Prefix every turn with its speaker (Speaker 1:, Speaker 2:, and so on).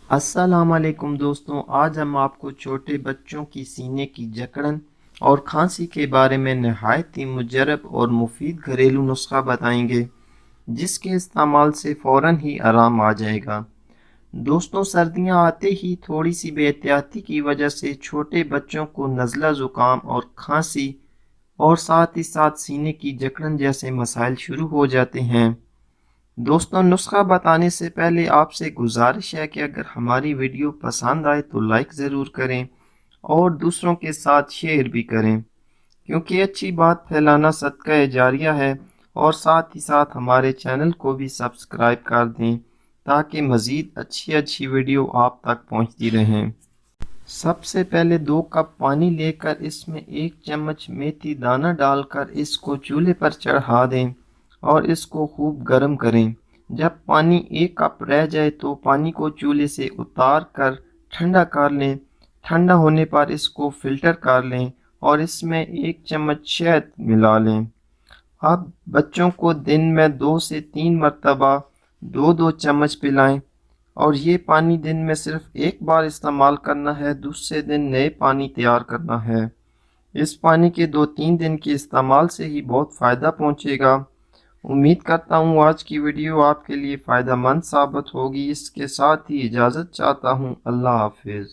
Speaker 1: السلام علیکم دوستوں، آج ہم آپ کو چھوٹے بچوں کی سینے کی جکڑن اور کھانسی کے بارے میں نہایت ہی مجرب اور مفید گھریلو نسخہ بتائیں گے جس کے استعمال سے فوراً ہی آرام آ جائے گا۔ دوستوں، سردیاں آتے ہی تھوڑی سی بے احتیاطی کی وجہ سے چھوٹے بچوں کو نزلہ زکام اور کھانسی اور ساتھ ہی ساتھ سینے کی جکڑن جیسے مسائل شروع ہو جاتے ہیں۔ دوستوں، نسخہ بتانے سے پہلے آپ سے گزارش ہے کہ اگر ہماری ویڈیو پسند آئے تو لائک ضرور کریں اور دوسروں کے ساتھ شیئر بھی کریں، کیونکہ اچھی بات پھیلانا صدقہ جاریہ ہے، اور ساتھ ہی ساتھ ہمارے چینل کو بھی سبسکرائب کر دیں تاکہ مزید اچھی ویڈیو آپ تک پہنچتی رہیں۔ سب سے پہلے 2 کپ پانی لے کر اس میں 1 چمچ میتھی دانہ ڈال کر اس کو چولہے پر چڑھا دیں اور اس کو خوب گرم کریں۔ جب پانی 1 کپ رہ جائے تو پانی کو چولہے سے اتار کر ٹھنڈا کر لیں۔ ٹھنڈا ہونے پر اس کو فلٹر کر لیں اور اس میں 1 چمچ شہد ملا لیں۔ اب بچوں کو دن میں 2 سے 3 مرتبہ 2 چمچ پلائیں، اور یہ پانی دن میں صرف 1 بار استعمال کرنا ہے، دوسرے دن نئے پانی تیار کرنا ہے۔ اس پانی کے 2-3 دن کے استعمال سے ہی بہت فائدہ پہنچے گا۔ امید کرتا ہوں آج کی ویڈیو آپ کے لیے فائدہ مند ثابت ہوگی۔ اس کے ساتھ ہی اجازت چاہتا ہوں۔ اللہ حافظ۔